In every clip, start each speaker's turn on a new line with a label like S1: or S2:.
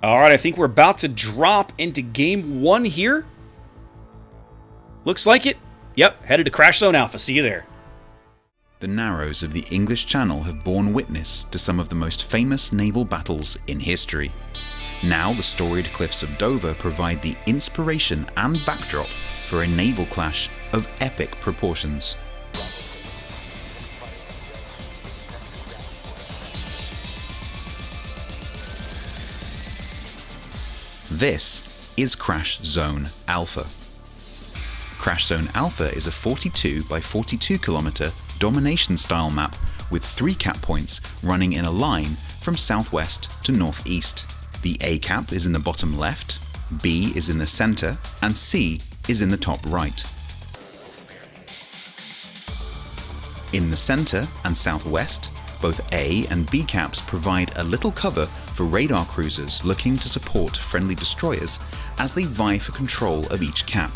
S1: All right, I think we're about to drop into game one here. Looks like it. Yep, headed to Crash Zone Alpha. See you there.
S2: The narrows of the English Channel have borne witness to some of the most famous naval battles in history. Now the storied cliffs of Dover provide the inspiration and backdrop for a naval clash of epic proportions. This is Crash Zone Alpha. Crash Zone Alpha is a 42 by 42 kilometer domination style map with 3 cap points running in a line from southwest to northeast. The A cap is in the bottom left, B is in the center, and C is in the top right. In the center and southwest, both A and B caps provide a little cover for radar cruisers looking to support friendly destroyers as they vie for control of each cap.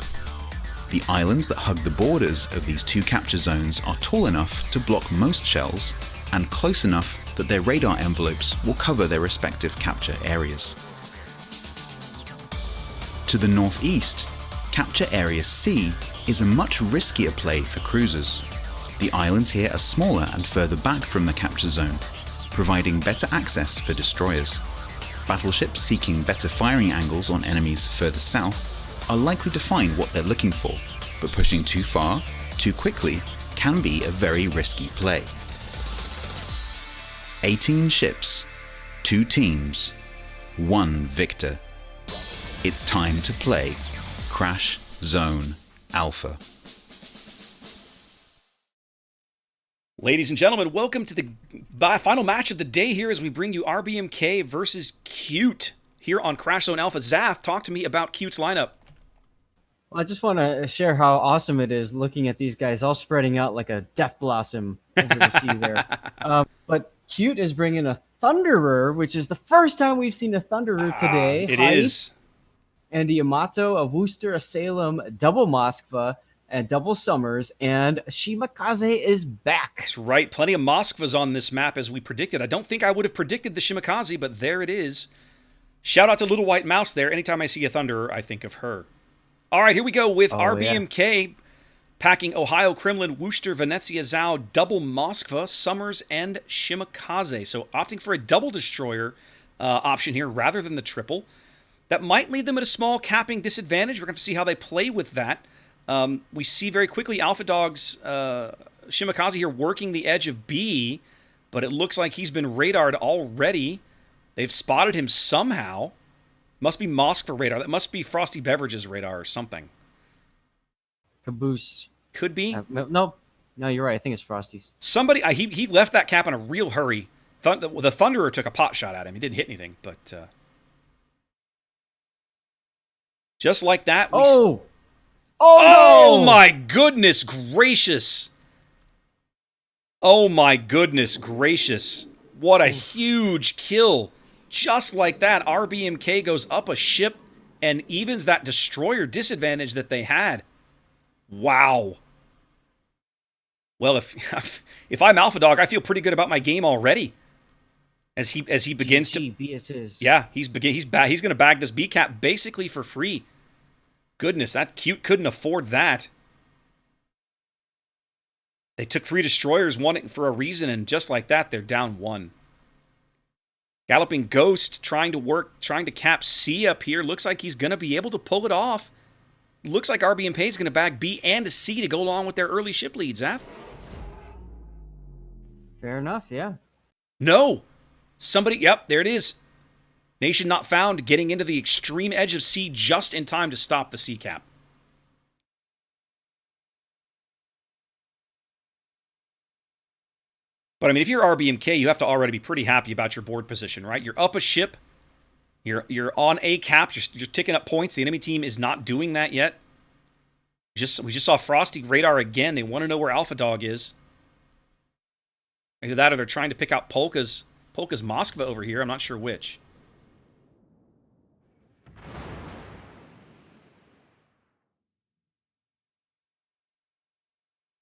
S2: The islands that hug the borders of these two capture zones are tall enough to block most shells and close enough that their radar envelopes will cover their respective capture areas. To the northeast, Capture Area C is a much riskier play for cruisers. The islands here are smaller and further back from the capture zone, providing better access for destroyers. Battleships seeking better firing angles on enemies further south are likely to find what they're looking for, but pushing too far, too quickly, can be a very risky play. 18 ships, 2 teams, 1 victor. It's time to play Crash Zone Alpha.
S1: Ladies and gentlemen, welcome to the final match of the day here as we bring you RBMK versus Cute here on Crash Zone Alpha. Zath, talk to me about Cute's lineup.
S3: Well, I just want to share how awesome it is looking at these guys all spreading out like a death blossom over the sea there. But Cute is bringing a Thunderer, which is the first time we've seen a Thunderer today.
S1: It is.
S3: And a Yamato, a Worcester, a Salem, a double Moskva, and double Summers, and Shimakaze is back.
S1: That's right. Plenty of Moskvas on this map as we predicted. I don't think I would have predicted the Shimakaze, but there it is. Shout out to Little White Mouse there. Anytime I see a Thunderer, I think of her. All right, here we go with RBMK, packing Ohio, Kremlin, Worcester, Venezia, Zhao, double Moskva, Summers, and Shimakaze. So opting for a double destroyer option here rather than the triple. That might lead them at a small capping disadvantage. We're going to see how they play with that. We see very quickly Alpha Dog's Shimakaze here working the edge of B, but it looks like he's been radared already. They've spotted him somehow. Must be Moskva radar. That must be Frosty Beverages radar or something.
S3: Caboose.
S1: Could be.
S3: No, you're right. I think it's Frosty's.
S1: Somebody, he left that cap in a real hurry. The Thunderer took a pot shot at him. He didn't hit anything, but just like that.
S3: Oh,
S1: no!
S3: No!
S1: My goodness gracious! Oh my goodness gracious! What a huge kill! Just like that, RBMK goes up a ship and evens that destroyer disadvantage that they had. Wow. Well, if I'm Alpha Dog, I feel pretty good about my game already. As he begins to,
S3: B is his.
S1: Yeah, he's going to bag this B cap basically for free. Goodness, that Cute couldn't afford that. They took 3 destroyers, one for a reason, and just like that, they're down 1. Galloping Ghost trying to cap C up here. Looks like he's going to be able to pull it off. Looks like RBMK is going to bag B and a C to go along with their early ship leads, Zath.
S3: Fair enough, yeah.
S1: No. Somebody, yep, there it is. Nation not found, getting into the extreme edge of C just in time to stop the C cap. But I mean, if you're RBMK, you have to already be pretty happy about your board position, right? You're up a ship. You're on a cap. You're ticking up points. The enemy team is not doing that yet. We just saw Frosty radar again. They want to know where Alpha Dog is. Either that or they're trying to pick out Polka's Moskva over here. I'm not sure which.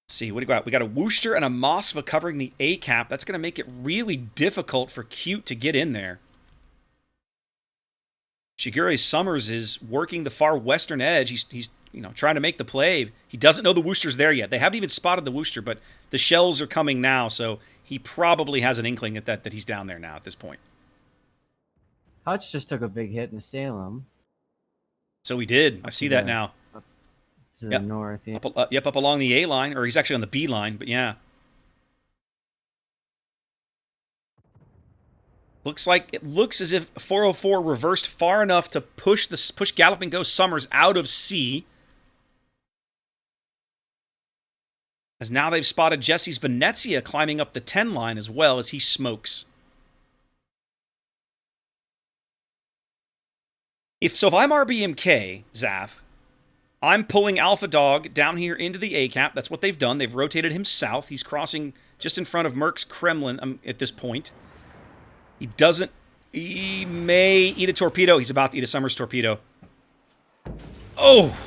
S1: Let's see, what do we got? We got a Worcester and a Moskva covering the A cap. That's going to make it really difficult for Cute to get in there. Shigure Summers is working the far western edge. He's trying to make the play. He doesn't know the Worcester's there yet. They haven't even spotted the Worcester, but the shells are coming now, so he probably has an inkling at that he's down there now at this point.
S3: Hutch just took a big hit in Salem.
S1: So he did. I see that now.
S3: Up to the north, yeah.
S1: Up along the A line, or he's actually on the B line, but yeah. It looks as if 404 reversed far enough to push Galloping Ghost Summers out of C. As now they've spotted Jesse's Venezia climbing up the 10 line as well as he smokes. If I'm RBMK, Zath, I'm pulling Alpha Dog down here into the A cap. That's what they've done. They've rotated him south. He's crossing just in front of Merck's Kremlin at this point. He may eat a torpedo. He's about to eat a Summers torpedo. Oh,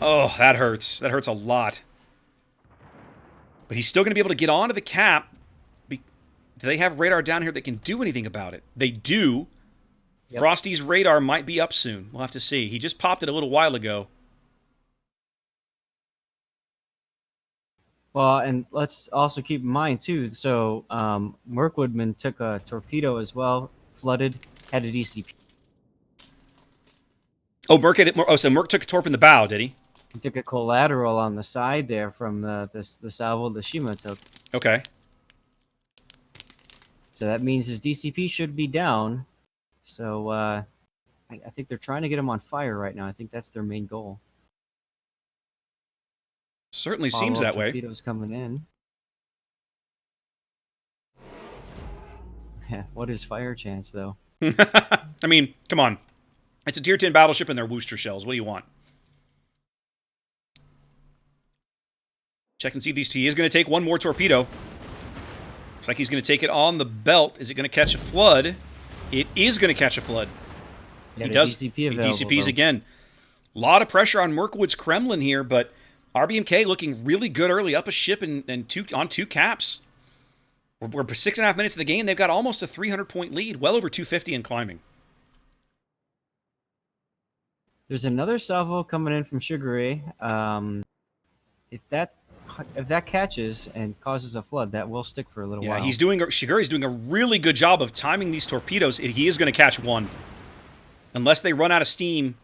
S1: that hurts. That hurts a lot. But he's still going to be able to get onto the cap. Do they have radar down here that can do anything about it? They do. Yep. Frosty's radar might be up soon. We'll have to see. He just popped it a little while ago.
S3: Well, and let's also keep in mind, too, so Merkwoodman took a torpedo as well, flooded, had a DCP.
S1: Oh, so Merck took a torp in the bow, did he?
S3: He took a collateral on the side there from the salvo the Shima took.
S1: Okay.
S3: So that means his DCP should be down. So I think they're trying to get him on fire right now. I think that's their main goal.
S1: Certainly seems that way.
S3: Torpedoes coming in. What is fire chance, though?
S1: I mean, come on. It's a Tier 10 battleship and they're Worcester shells. What do you want? Check and see if he is going to take one more torpedo. Looks like he's going to take it on the belt. Is it going to catch a flood? It is going to catch a flood.
S3: He does. DCP available,
S1: DCPs again. A lot of pressure on Merkwood's Kremlin here, but RBMK looking really good early, up a ship and on two caps. We're 6.5 minutes of the game. They've got almost a 300-point lead, well over 250 and climbing.
S3: There's another salvo coming in from Shigure. If that catches and causes a flood, that will stick for a little while.
S1: Yeah, Shigure's doing a really good job of timing these torpedoes. He is going to catch one. Unless they run out of steam.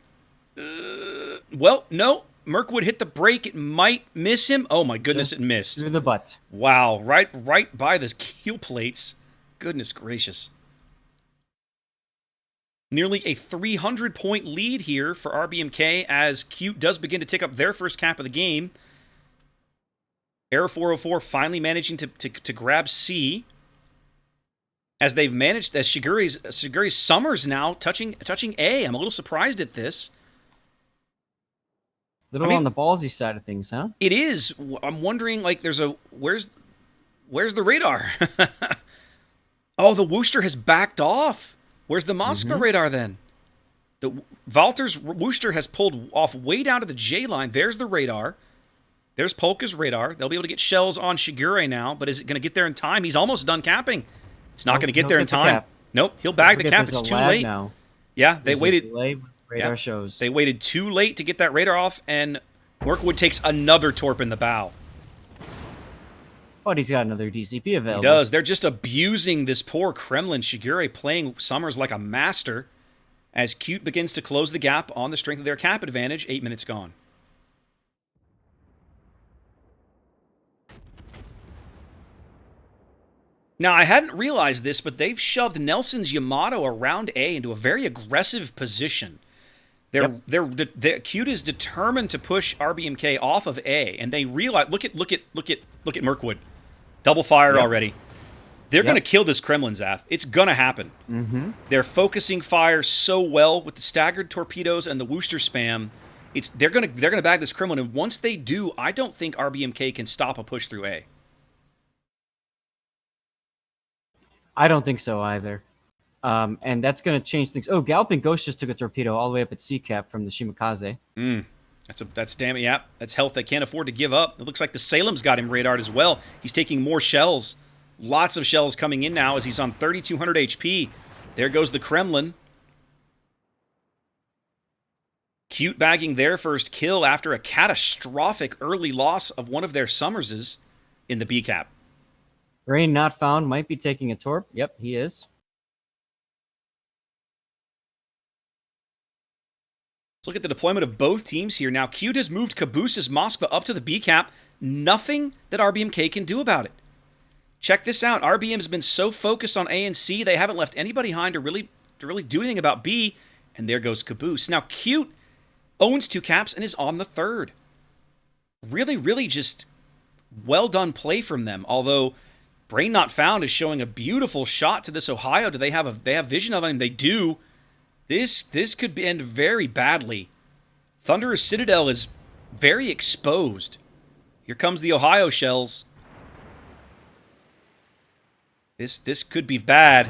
S1: Well, no. Merkwood hit the brake. It might miss him. Oh my goodness, it missed.
S3: Through the butt.
S1: Wow, right by the keel plates. Goodness gracious. Nearly a 300-point lead here for RBMK as Cute does begin to tick up their first cap of the game. Air 404 finally managing to grab C. As they've managed, as Shigure's Summers now touching A. I'm a little surprised at this.
S3: On the ballsy side of things, huh?
S1: It is. I'm wondering, like, where's the radar? Oh, the Worcester has backed off. Where's the Moskva radar then? The Walter's Worcester has pulled off way down to the J line. There's the radar. There's Polka's radar. They'll be able to get shells on Shigure now, but is it going to get there in time? He's almost done capping. It's not going to get there in time. Nope, he'll bag the cap. It's too late.
S3: Now.
S1: Yeah, they waited.
S3: Radar shows.
S1: They waited too late to get that radar off, and Merkwood takes another torp in the bow.
S3: But he's got another DCP available.
S1: He does. They're just abusing this poor Kremlin. Shigure playing Summers like a master as Cute begins to close the gap on the strength of their cap advantage. 8 minutes gone. Now, I hadn't realized this, but they've shoved Nelson's Yamato around A into a very aggressive position. Cute is determined to push RBMK off of A, and they realize. Look at Merkwood, double fire already. They're going to kill this Kremlin, Zath. It's going to happen. They're focusing fire so well with the staggered torpedoes and the Worcester spam. They're going to bag this Kremlin, and once they do, I don't think RBMK can stop a push through A.
S3: I don't think so either. And that's going to change things. Oh, Galloping Ghost just took a torpedo all the way up at C-Cap from the Shimakaze.
S1: That's damn it. Yeah, that's health they can't afford to give up. It looks like the Salem's got him radared as well. He's taking more shells. Lots of shells coming in now as he's on 3,200 HP. There goes the Kremlin. Cute bagging their first kill after a catastrophic early loss of one of their Summerses in the B cap.
S3: Brain not found might be taking a torp. Yep, he is.
S1: Let's look at the deployment of both teams here. Now, Cute has moved Caboose's Moskva up to the B cap. Nothing that RBMK can do about it. Check this out. RBM has been so focused on A and C, they haven't left anybody behind to really do anything about B. And there goes Caboose. Now, Cute owns 2 caps and is on the 3rd. Really just well done play from them. Although Brain Not Found is showing a beautiful shot to this Ohio. Do they have vision of him? They do. This could end very badly. Thunderer's Citadel is very exposed. Here comes the Ohio shells. This could be bad.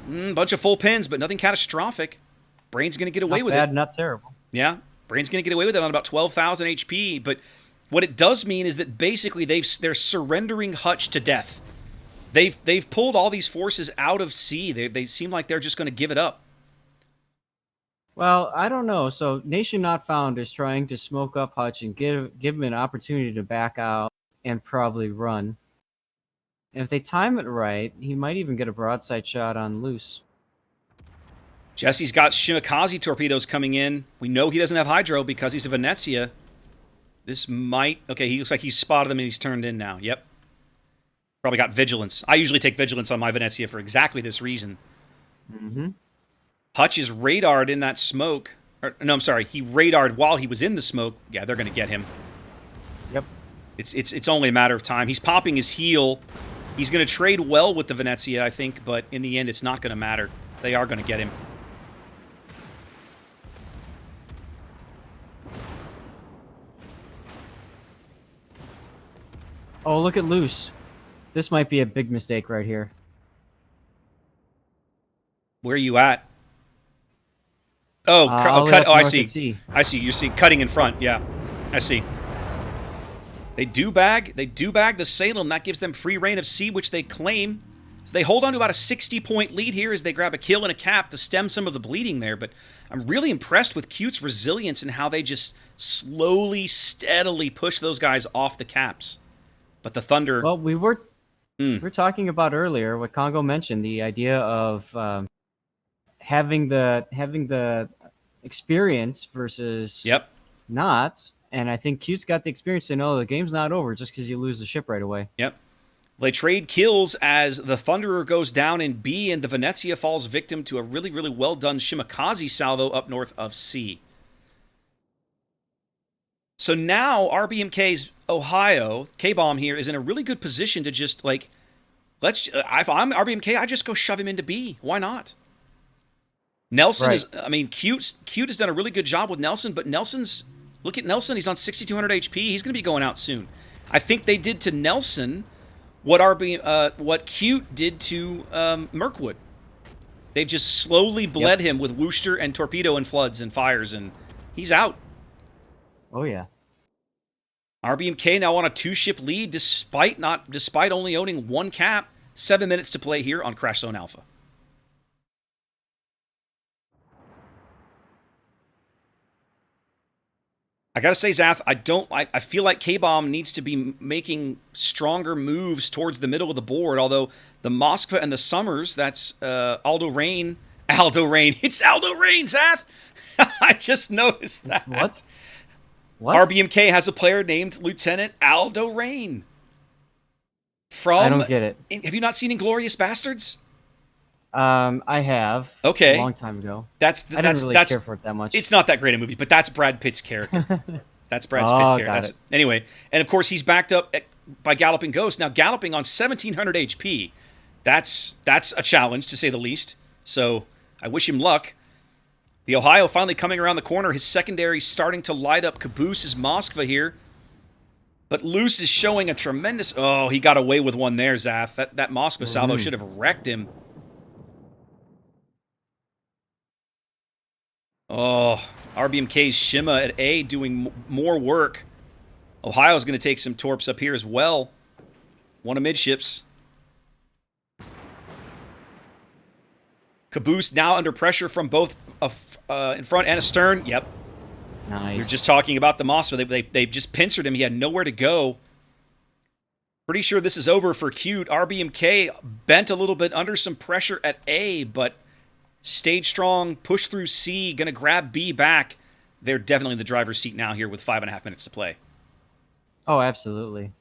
S1: Bunch of full pins, but nothing catastrophic. Brain's going to get away with it.
S3: Not bad, not terrible.
S1: Yeah, Brain's going to get away with it on about 12,000 HP, but what it does mean is that basically they're surrendering Hutch to death. They've pulled all these forces out of C. They seem like they're just going to give it up.
S3: Well, I don't know. So Nation Not Found is trying to smoke up Hutch and give him an opportunity to back out and probably run. And if they time it right, he might even get a broadside shot on Loose.
S1: Jesse's got Shimakaze torpedoes coming in. We know he doesn't have Hydro because he's a Venezia. This might... Okay, he looks like he's spotted them and he's turned in now. Yep. Probably got Vigilance. I usually take Vigilance on my Venezia for exactly this reason.
S3: Mm-hmm.
S1: Hutch is radared in that smoke. No, I'm sorry. He radared while he was in the smoke. Yeah, they're going to get him.
S3: Yep.
S1: It's only a matter of time. He's popping his heel. He's going to trade well with the Venezia, I think, but in the end, it's not going to matter. They are going to get him.
S3: Oh, look at Loose. This might be a big mistake right here.
S1: Where are you at? Oh, cut. Oh, I see. I see. You're seeing cutting in front. Yeah, I see. They do bag the Salem. That gives them free reign of C, which they claim. So they hold on to about a 60-point lead here as they grab a kill and a cap to stem some of the bleeding there. But I'm really impressed with Cute's resilience and how they just slowly, steadily push those guys off the caps. But the Thunder...
S3: Well, we were talking about earlier what Congo mentioned, the idea of having the experience versus not. And I think Cute's got the experience to know the game's not over just because you lose the ship right away.
S1: Yep. They trade kills as the Thunderer goes down in B and the Venezia falls victim to a really, really well-done Shimakaze salvo up north of C. So now RBMK's Ohio, K-Bomb here, is in a really good position to just, like, if I'm RBMK, I just go shove him into B. Why not? Nelson is, I mean, Cute has done a really good job with Nelson, but look at Nelson, he's on 6,200 HP. He's going to be going out soon. I think they did to Nelson what Cute did to Mirkwood. They've just slowly bled him with Wooster and Torpedo and Floods and Fires, and he's out.
S3: Oh, yeah.
S1: RBMK now on a 2-ship lead despite only owning 1 cap. 7 minutes to play here on Crash Zone Alpha. I gotta say, Zath, I feel like K-Bomb needs to be making stronger moves towards the middle of the board, although the Moskva and the Summers, that's Aldo Rain. It's Aldo Rain, Zath! I just noticed that.
S3: What?
S1: RBMK has a player named Lieutenant Aldo Rain.
S3: I don't get it.
S1: Have you not seen Inglourious Bastards?
S3: I have.
S1: Okay.
S3: A long time ago.
S1: I
S3: didn't really care for it that much.
S1: It's not that great a movie, but that's Brad Pitt's character. That's Brad Pitt's character. Anyway, and of course he's backed up by Galloping Ghost. Now Galloping on 1,700 HP. That's a challenge to say the least. So I wish him luck. The Ohio finally coming around the corner. His secondary starting to light up Caboose's Moskva here. But Loose is showing a tremendous... Oh, he got away with one there, Zath. That Moskva salvo should have wrecked him. Oh, RBMK's Shima at A doing more work. Ohio's going to take some torps up here as well. One amidships. Caboose now under pressure from both in front and astern. Yep.
S3: Nice.
S1: We were just talking about the Moss. They just pincered him. He had nowhere to go. Pretty sure this is over for Cute. RBMK bent a little bit under some pressure at A, but stayed strong, pushed through C, going to grab B back. They're definitely in the driver's seat now here with 5.5 minutes to play.
S3: Oh, absolutely.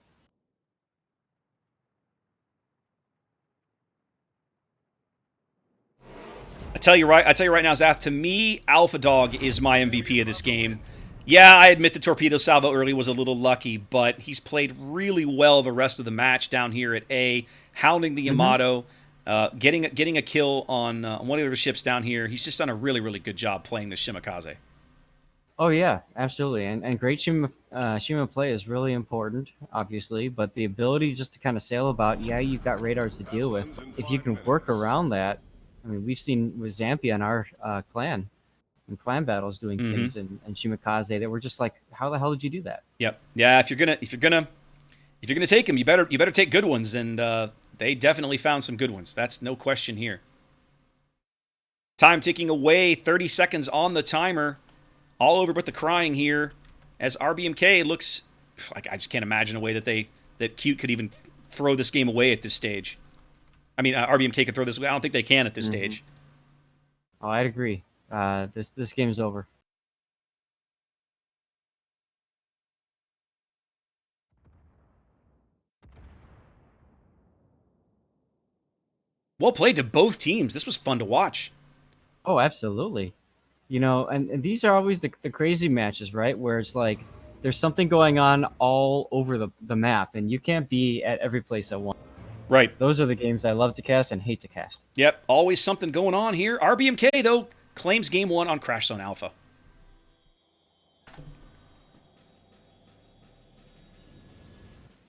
S1: I tell you right now, Zath, to me, Alpha Dog is my MVP of this game. Yeah, I admit the torpedo salvo early was a little lucky, but he's played really well the rest of the match down here at A, hounding the Yamato, getting a kill on one of the ships down here. He's just done a really, really good job playing the Shimakaze.
S3: Oh yeah, absolutely, and great Shima play is really important, obviously. But the ability just to kind of sail about, yeah, you've got radars to deal with. If you can work around that, I mean, we've seen with Zampi in our clan, in clan battles, doing things in Shimakaze that were just like, how the hell did you do that?
S1: Yep. Yeah. If you're gonna take them, you better take good ones, and they definitely found some good ones. That's no question here. Time ticking away. 30 seconds on the timer. All over but the crying here, as RBMK looks like I just can't imagine a way that Cute could even throw this game away at this stage. I mean, RBMK could throw this away. I don't think they can at this stage.
S3: Oh, I'd agree. This game's over.
S1: Well played to both teams. This was fun to watch.
S3: Oh, absolutely. You know, and these are always the crazy matches, right? Where it's like there's something going on all over the map, and you can't be at every place at once.
S1: Right.
S3: Those are the games I love to cast and hate to cast.
S1: Yep. Always something going on here. RBMK, though, claims game 1 on Crash Zone Alpha.